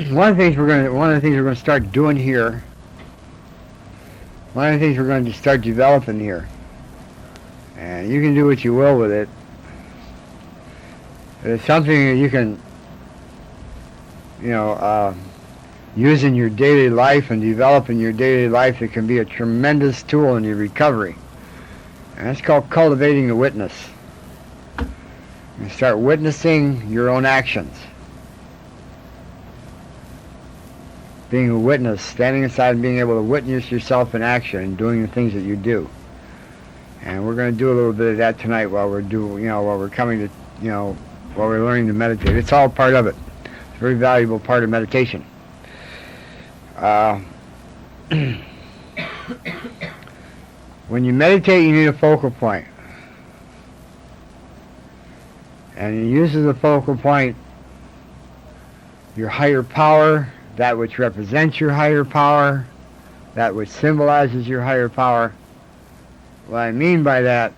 one of the things we're going to start doing here. One of the things we're going to start developing here, and you can do what you will with it. It's something that you can, use in your daily life and develop in your daily life. It can be a tremendous tool in your recovery, and that's called cultivating the witness. You start witnessing your own actions. Being a witness, standing aside and being able to witness yourself in action and doing the things that you do. And we're going to do a little bit of that tonight while we're while we're learning to meditate. It's all part of it. It's a very valuable part of meditation. When you meditate, you need a focal point. And you use as a focal point your higher power, that which represents your higher power, that which symbolizes your higher power. What I mean by that,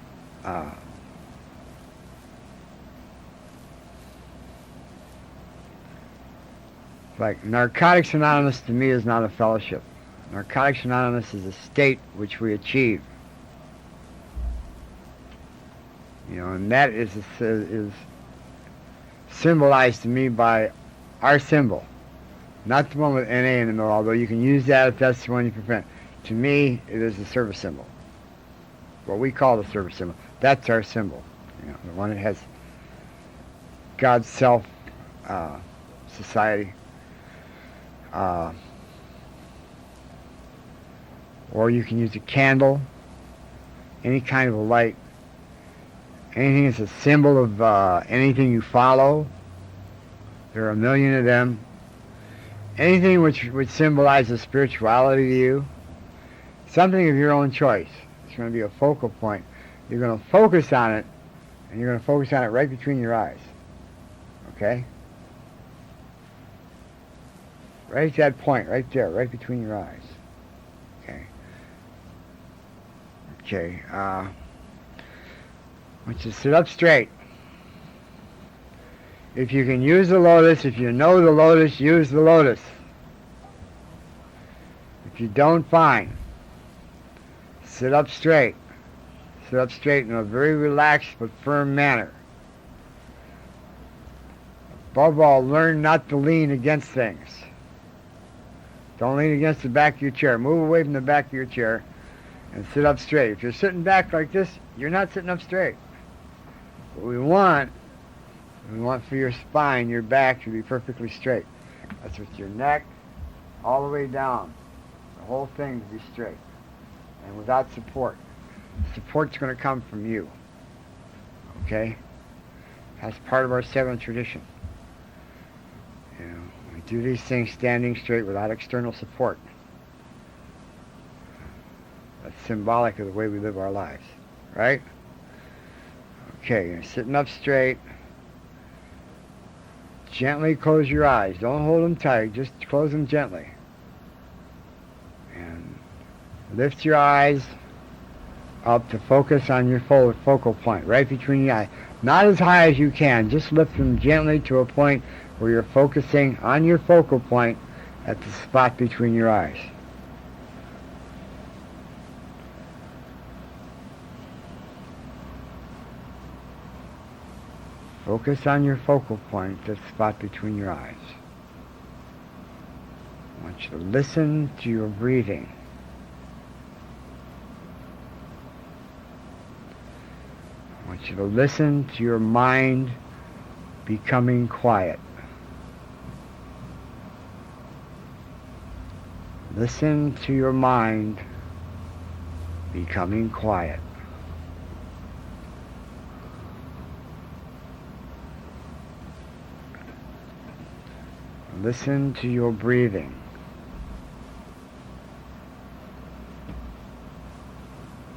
like Narcotics Anonymous to me is not a fellowship. Narcotics Anonymous is a state which we achieve. And that is symbolized to me by our symbol. Not the one with NA in the middle, although you can use that if that's the one you prefer. To me, it is the service symbol. What we call the service symbol. That's our symbol. The one that has God's self, society. Or you can use a candle, any kind of a light, anything that's a symbol of anything you follow. There are a million of them. Anything which symbolizes spirituality to you, something of your own choice. It's going to be a focal point. You're going to focus on it, and you're going to focus on it right between your eyes. Okay? Right at that point, right there, right between your eyes. Okay. Okay. I want you to sit up straight. If you can use the lotus, if you know the lotus, use the lotus. If you don't, fine. Sit up straight. Sit up straight in a very relaxed but firm manner. Above all, learn not to lean against things. Don't lean against the back of your chair. Move away from the back of your chair and sit up straight. If you're sitting back like this, you're not sitting up straight. What we want for your spine, your back to be perfectly straight. That's with your neck all the way down. The whole thing to be straight. And without support. Support's going to come from you. Okay? That's part of our seventh tradition. We do these things standing straight without external support. That's symbolic of the way we live our lives. Right? Okay, you're sitting up straight. Gently close your eyes. Don't hold them tight. Just close them gently. And lift your eyes up to focus on your focal point, right between the eyes. Not as high as you can. Just lift them gently to a point where you're focusing on your focal point at the spot between your eyes. Focus on your focal point, the spot between your eyes. I want you to listen to your breathing. I want you to listen to your mind becoming quiet. Listen to your mind becoming quiet. Listen to your breathing.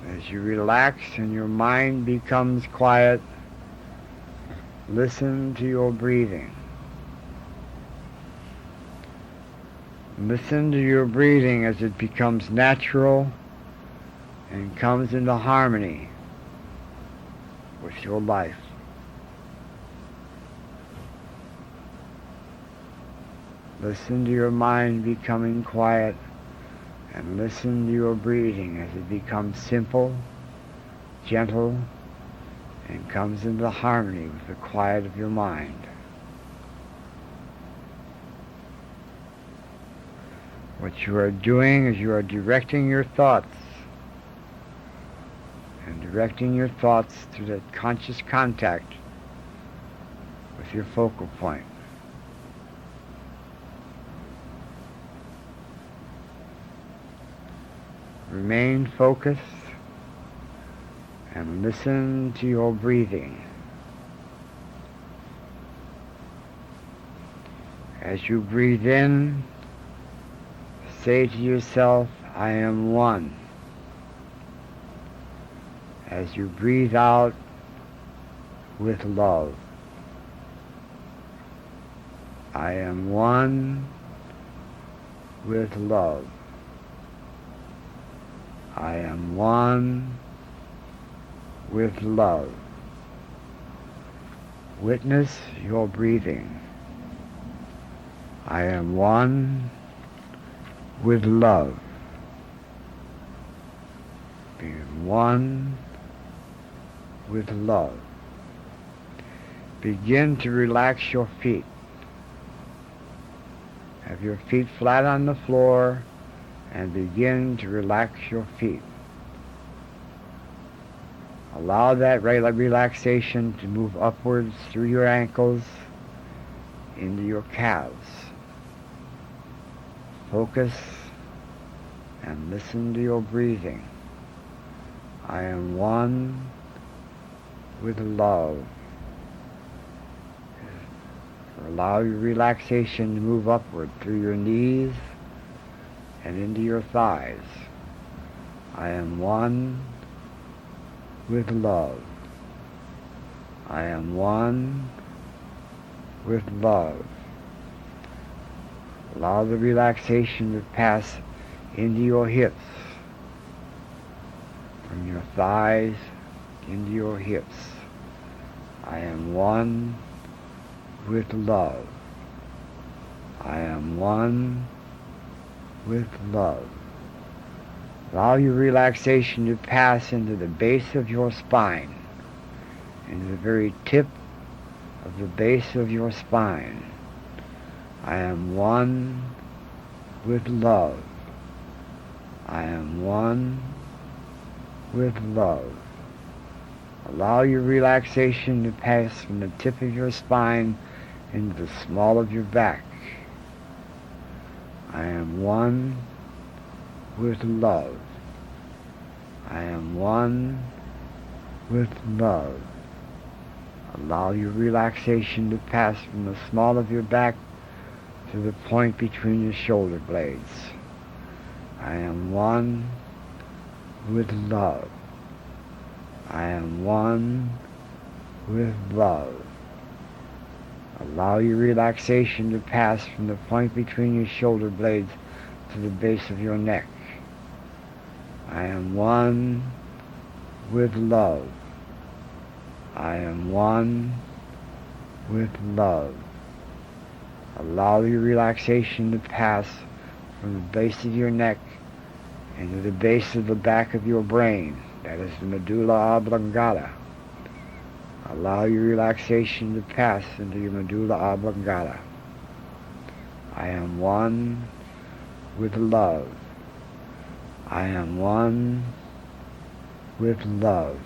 As you relax and your mind becomes quiet, listen to your breathing. Listen to your breathing as it becomes natural and comes into harmony with your life. Listen to your mind becoming quiet, and listen to your breathing as it becomes simple, gentle, and comes into harmony with the quiet of your mind. What you are doing is you are directing your thoughts, and directing your thoughts through that conscious contact with your focal point. Remain focused and listen to your breathing. As you breathe in, say to yourself, I am one. As you breathe out, with love, I am one with love. I am one with love. Witness your breathing. I am one with love. Be one with love. Begin to relax your feet. Have your feet flat on the floor and begin to relax your feet. Allow that relaxation to move upwards through your ankles into your calves. Focus and listen to your breathing. I am one with love. Allow your relaxation to move upward through your knees and into your thighs. I am one with love. I am one with love. Allow the relaxation to pass into your hips, from your thighs into your hips. I am one with love. I am one with love. Allow your relaxation to pass into the base of your spine, into the very tip of the base of your spine. I am one with love. I am one with love. Allow your relaxation to pass from the tip of your spine into the small of your back. I am one with love. I am one with love. Allow your relaxation to pass from the small of your back to the point between your shoulder blades. I am one with love. I am one with love. Allow your relaxation to pass from the point between your shoulder blades to the base of your neck. I am one with love. I am one with love. Allow your relaxation to pass from the base of your neck into the base of the back of your brain. That is the medulla oblongata. Allow your relaxation to pass into your medulla oblongata. I am one with love. I am one with love.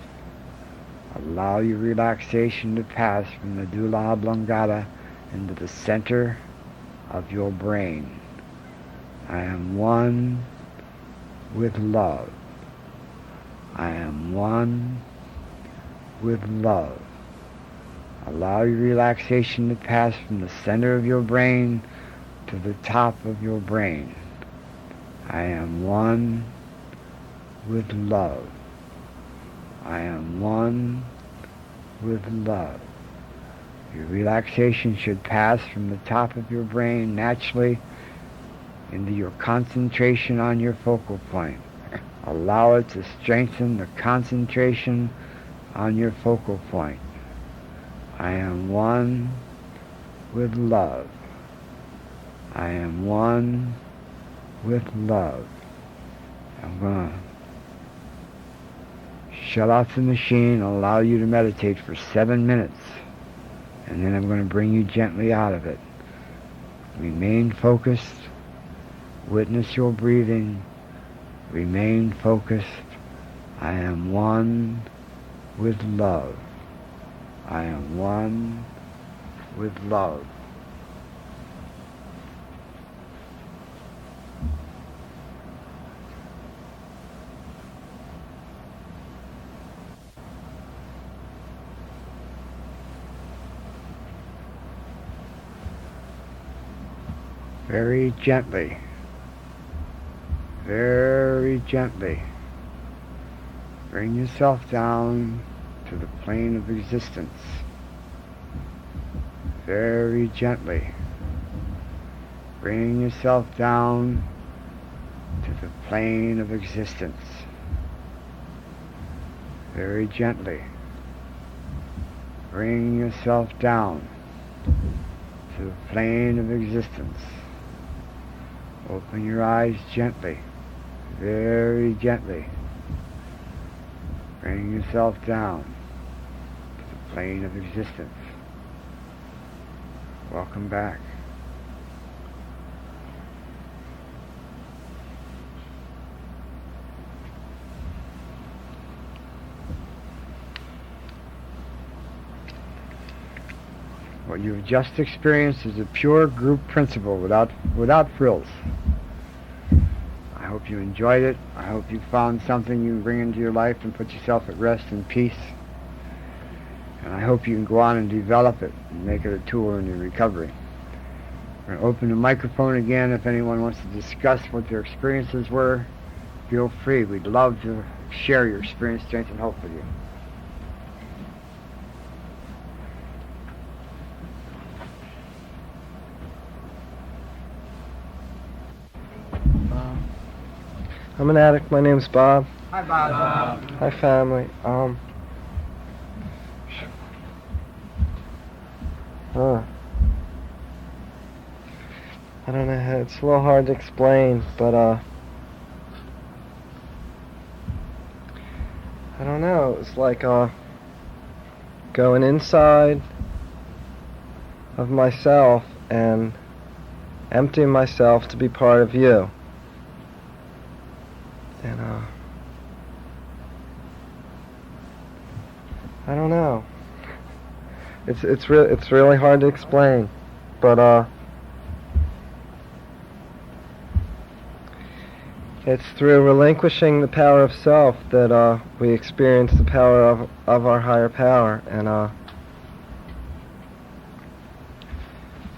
Allow your relaxation to pass from the medulla oblongata into the center of your brain. I am one with love. I am one with love. Allow your relaxation to pass from the center of your brain to the top of your brain. I am one with love. I am one with love. Your relaxation should pass from the top of your brain naturally into your concentration on your focal point. Allow it to strengthen the concentration on your focal point. I am one with love. I am one with love. I'm going to shut off the machine and allow you to meditate for 7 minutes. And then I'm going to bring you gently out of it. Remain focused. Witness your breathing. Remain focused. I am one with love. I am one with love. Very gently, bring yourself down to the plane of existence. Very gently, bring yourself down to the plane of existence. Very gently, bring yourself down to the plane of existence. Open your eyes gently, very gently. Bring yourself down to the plane of existence. Welcome back. What you've just experienced is a pure group principle without frills. I hope you enjoyed it. I hope you found something you can bring into your life and put yourself at rest and peace. And I hope you can go on and develop it and make it a tool in your recovery. We're going to open the microphone again. If anyone wants to discuss what their experiences were, feel free. We'd love to share your experience, strength, and hope with you. I'm an addict. My name's Bob. Hi, Bob. Hi, family. I don't know. It's a little hard to explain, but I don't know. It's like going inside of myself and emptying myself to be part of you. And I don't know. It's really hard to explain, but it's through relinquishing the power of self that we experience the power of our higher power, and I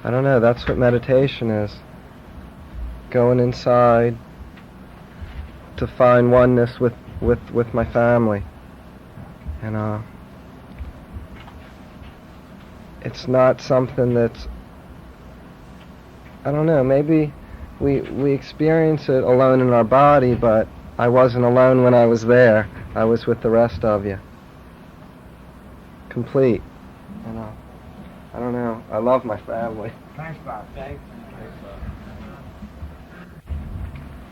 don't know. That's what meditation is. Going inside to find oneness with my family, and it's not something that's, I don't know, maybe we experience it alone in our body, but I wasn't alone when I was there. I was with the rest of you, complete. And I don't know, I love my family. Thanks, Bob.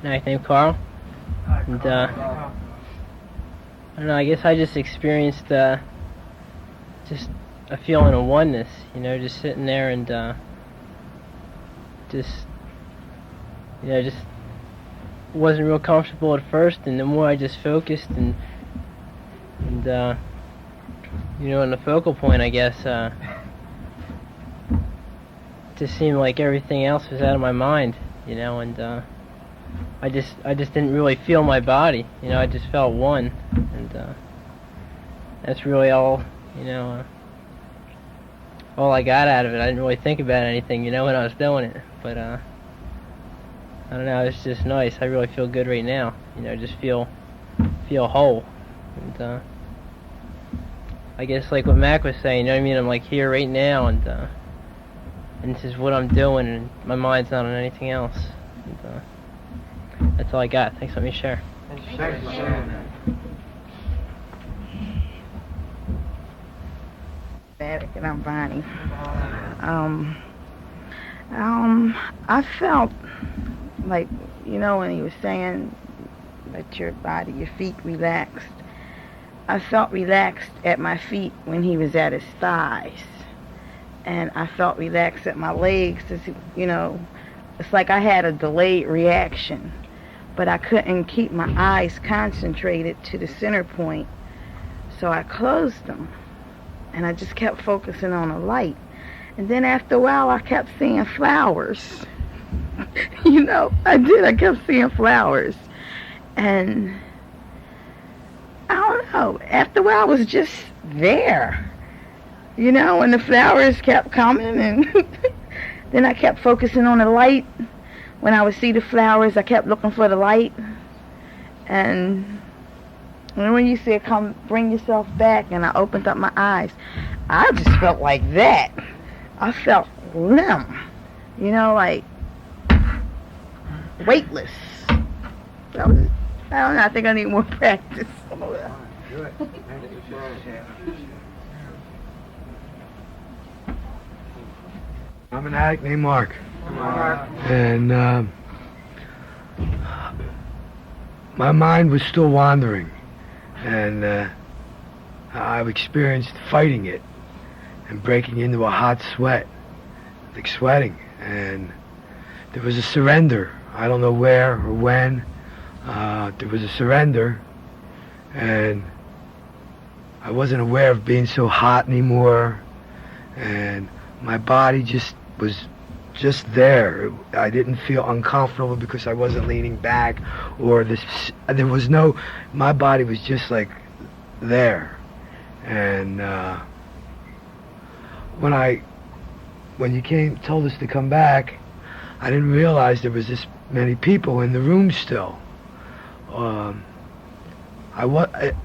Nice name, Carl. And I don't know, I guess I just experienced just a feeling of oneness, just sitting there and just wasn't real comfortable at first, and the more I just focused and in the focal point, I guess, just seemed like everything else was out of my mind, and I just didn't really feel my body, I just felt one, and that's really all I got out of it. I didn't really think about anything, when I was doing it, but I don't know, it's just nice. I really feel good right now, just feel whole, and I guess like what Mac was saying, I'm like here right now, and this is what I'm doing, and my mind's not on anything else, and that's all I got. Thanks for letting me share. And I'm Bonnie. I felt like, when he was saying let your body, your feet relaxed. I felt relaxed at my feet when he was at his thighs. And I felt relaxed at my legs. It's like I had a delayed reaction. But I couldn't keep my eyes concentrated to the center point. So I closed them. And I just kept focusing on the light. And then after a while, I kept seeing flowers. I did. I kept seeing flowers. And I don't know. After a while, I was just there. And the flowers kept coming. And then I kept focusing on the light. When I would see the flowers, I kept looking for the light. And when you said, come bring yourself back, and I opened up my eyes, I just felt like that. I felt limp, like weightless. I don't know, I think I need more practice. Good. I'm an addict named Mark. And my mind was still wandering. And I've experienced fighting it and breaking into a hot sweat, like sweating. And there was a surrender. I don't know where or when. There was a surrender. And I wasn't aware of being so hot anymore. And my body just was just there. I didn't feel uncomfortable because I wasn't leaning back or there was no, my body was just like there. And when you told us to come back, I didn't realize there was this many people in the room still. The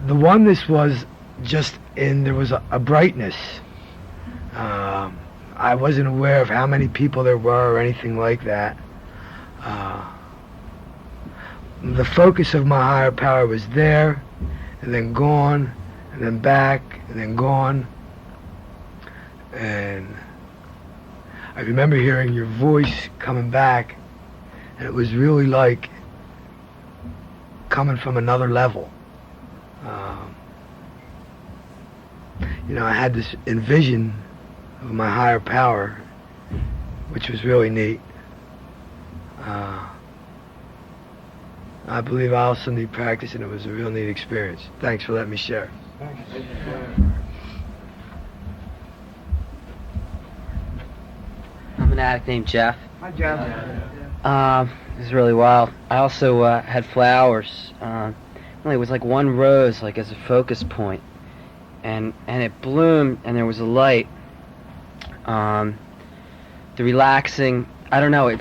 oneness was just there was a brightness. I wasn't aware of how many people there were or anything like that. The focus of my higher power was there, and then gone, and then back, and then gone. And I remember hearing your voice coming back, and it was really like coming from another level. I had this envision of my higher power, which was really neat. I believe I also need practice, and it was a real neat experience. Thanks for letting me share. I'm an addict named Jeff. Hi, Jeff. This is really wild. I also had flowers. It was like one rose, like as a focus point, and it bloomed, and there was a light. The relaxing, I don't know, I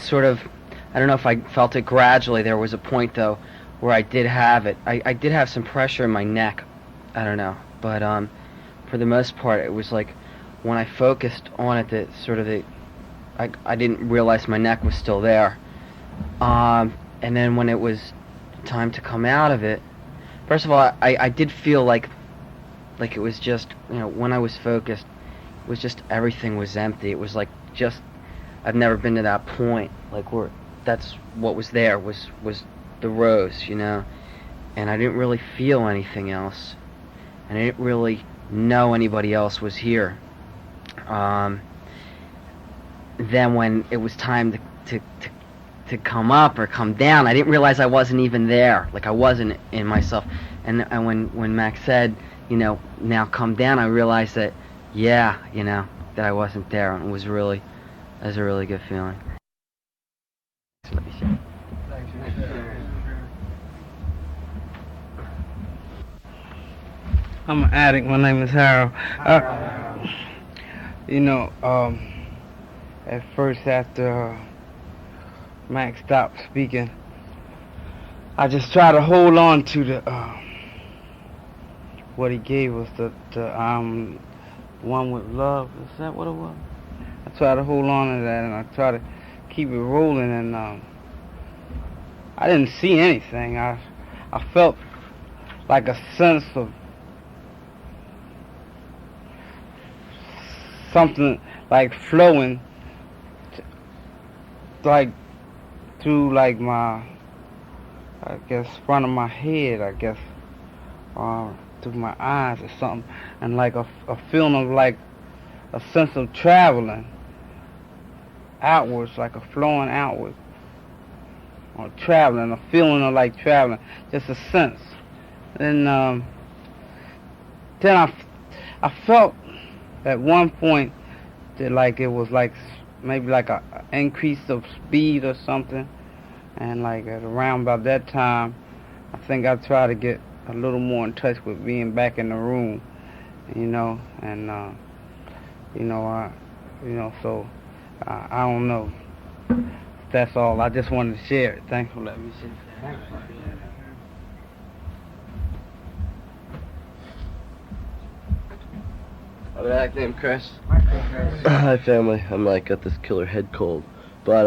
don't know if I felt it gradually. There was a point, though, where I did have it. I did have some pressure in my neck. I don't know. But for the most part, it was like when I focused on it, I didn't realize my neck was still there. And then when it was time to come out of it, first of all, I did feel like it was just, when I was focused, it was just everything was empty. It was like just, I've never been to that point, like where that's what was there was the rose, and I didn't really feel anything else, and I didn't really know anybody else was here. Then when it was time to come up or come down, I didn't realize I wasn't even there, like I wasn't in myself. And when Max said, now come down, I realized that, that I wasn't there, and it was a really good feeling. I'm an addict. My name is Harold. At first, after Max stopped speaking, I just tried to hold on to the what he gave us, the one with love. Is that what it was? I tried to hold on to that, and I tried to keep it rolling, and I didn't see anything. I felt like a sense of something like flowing like through like my, I guess, front of my head, I guess, through my eyes or something, and like a feeling of like a sense of traveling outwards, like a flowing outwards, or traveling, a feeling of like traveling, just a sense. And then I felt at one point that like it was like maybe like a increase of speed or something, and like at around about that time, I think I tried to get a little more in touch with being back in the room, you know, and so I don't know. That's all. I just wanted to share it. Thanks for letting me share it. I'm Mac, named Chris. Hi family, I'm like got this killer head cold, but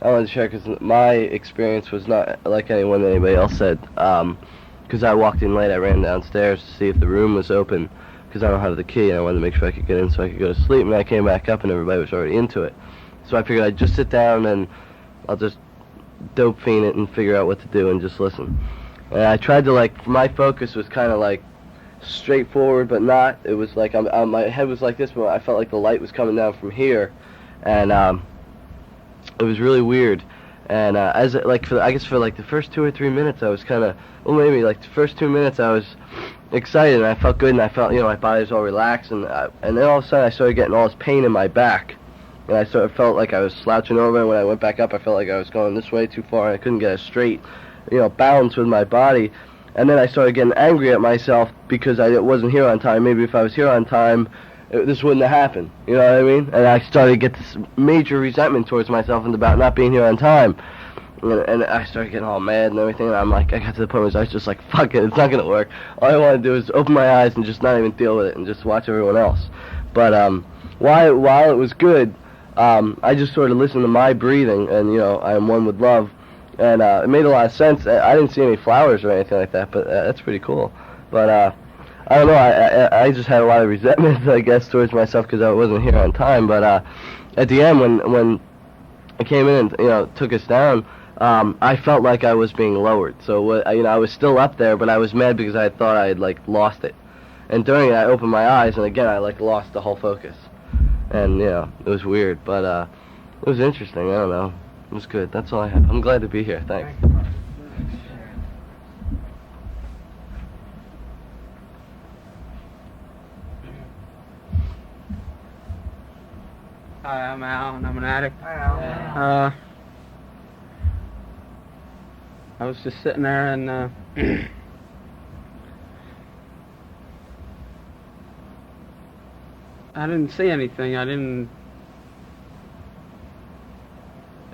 I wanted to share because my experience was not like anyone that anybody else said. Because I walked in late, I ran downstairs to see if the room was open because I don't have the key and I wanted to make sure I could get in so I could go to sleep. And I came back up and everybody was already into it, so I figured I'd just sit down and I'll just dope fiend it and figure out what to do and just listen. And I tried to like, my focus was kind of like straightforward, but not. It was like my head was like this, but I felt like the light was coming down from here, and it was really weird. And I guess for like the first 2 or 3 minutes, I was kind of, well, maybe like the first 2 minutes, I was excited and I felt good and I felt, my body was all relaxed, and then all of a sudden I started getting all this pain in my back, and I sort of felt like I was slouching over, and when I went back up, I felt like I was going this way too far and I couldn't get a straight, balance with my body. And then I started getting angry at myself because I wasn't here on time. Maybe if I was here on time, this wouldn't have happened. You know what I mean? And I started to get this major resentment towards myself and about not being here on time. And I started getting all mad and everything. And I'm like, I got to the point where I was just like, fuck it, it's not going to work. All I want to do is open my eyes and just not even deal with it and just watch everyone else. But while it was good, I just sort of listened to my breathing, and, I am one with love. And it made a lot of sense. I didn't see any flowers or anything like that, but that's pretty cool. But I don't know, I just had a lot of resentment, I guess, towards myself because I wasn't here on time. But at the end, when I came in and took us down, I felt like I was being lowered. So I was still up there, but I was mad because I thought I had like lost it. And during it, I opened my eyes, and again, I like lost the whole focus. And it was weird, but it was interesting. I don't know. It was good. That's all I have. I'm glad to be here. Thanks. Hi, I'm Al, and I'm an addict. Hi, Al. I was just sitting there, and I didn't see anything.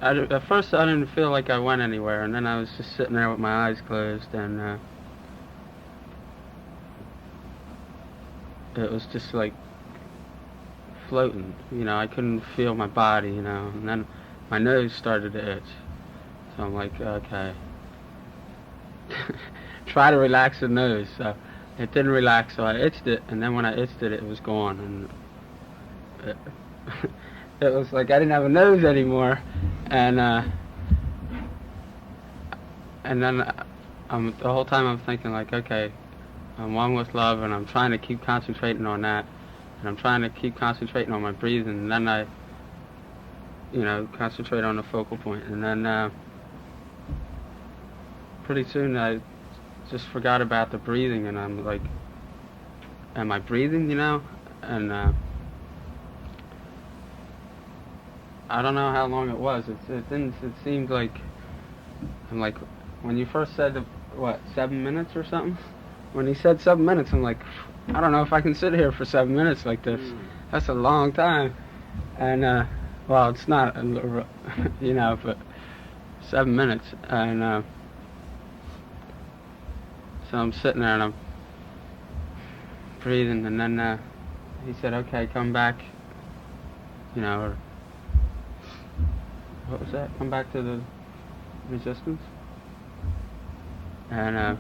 At first, I didn't feel like I went anywhere, and then I was just sitting there with my eyes closed, and it was just like floating. I couldn't feel my body, and then my nose started to itch. So I'm like, okay. Try to relax the nose. So it didn't relax, so I itched it, and then when I itched it, it was gone, and it was like I didn't have a nose anymore, and then the whole time I'm thinking like, okay, I'm one with love, and I'm trying to keep concentrating on that, and I'm trying to keep concentrating on my breathing, and then I, concentrate on the focal point, and then pretty soon I just forgot about the breathing, and I'm like, am I breathing, and I don't know how long it was. It seemed like, I'm like, when you first said, 7 minutes or something? When he said 7 minutes, I'm like, I don't know if I can sit here for 7 minutes like this. That's a long time. And, well, it's not, but 7 minutes. And, so I'm sitting there and I'm breathing, and then he said, okay, come back, or what was that? Come back to the resistance? And it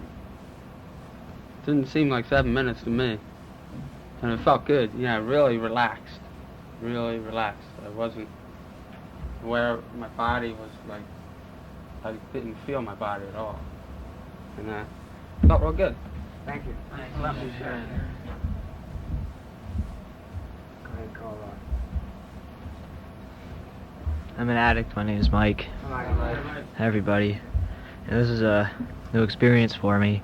didn't seem like 7 minutes to me. And it felt good, really relaxed. Really relaxed. I wasn't where my body was like, I didn't feel my body at all. And felt real good. Thank you. Thanks for letting me share. Go ahead, call on. I'm an addict. My name is Mike. Hi, Hi, everybody. And this is a new experience for me.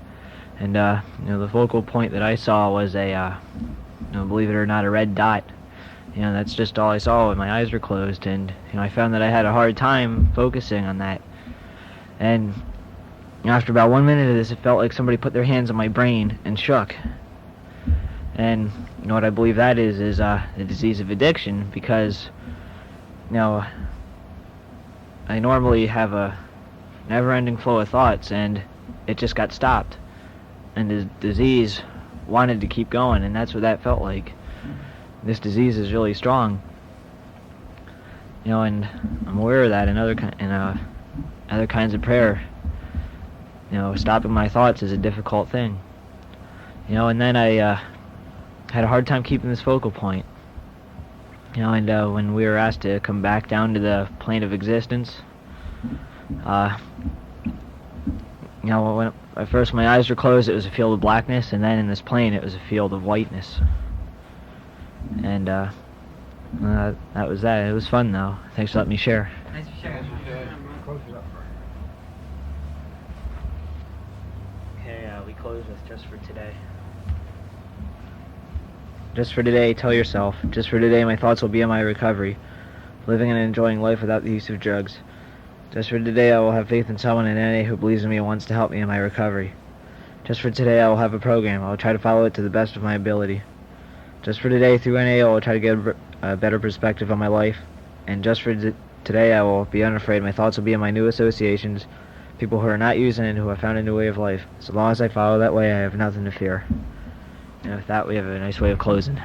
And, the focal point that I saw was believe it or not, a red dot. That's just all I saw when my eyes were closed. And, I found that I had a hard time focusing on that. And, after about 1 minute of this, it felt like somebody put their hands on my brain and shook. And, what I believe that is the disease of addiction, because, I normally have a never-ending flow of thoughts, and it just got stopped. And the disease wanted to keep going, and that's what that felt like. This disease is really strong. And I'm aware of that in other kinds of prayer. Stopping my thoughts is a difficult thing. And then I had a hard time keeping this focal point. And when we were asked to come back down to the plane of existence, when at first my eyes were closed, it was a field of blackness, and then in this plane, it was a field of whiteness. And that was that. It was fun, though. Thanks for letting me share. Thanks for sharing. Close it up. Okay, we close with Just for Today. Just for today, tell yourself. Just for today, my thoughts will be on my recovery, living and enjoying life without the use of drugs. Just for today, I will have faith in someone in NA who believes in me and wants to help me in my recovery. Just for today, I will have a program. I will try to follow it to the best of my ability. Just for today, through NA, I will try to get a better perspective on my life. And just for today, I will be unafraid. My thoughts will be in my new associations, people who are not using it and who have found a new way of life. So long as I follow that way, I have nothing to fear. And with that, we have a nice way of closing.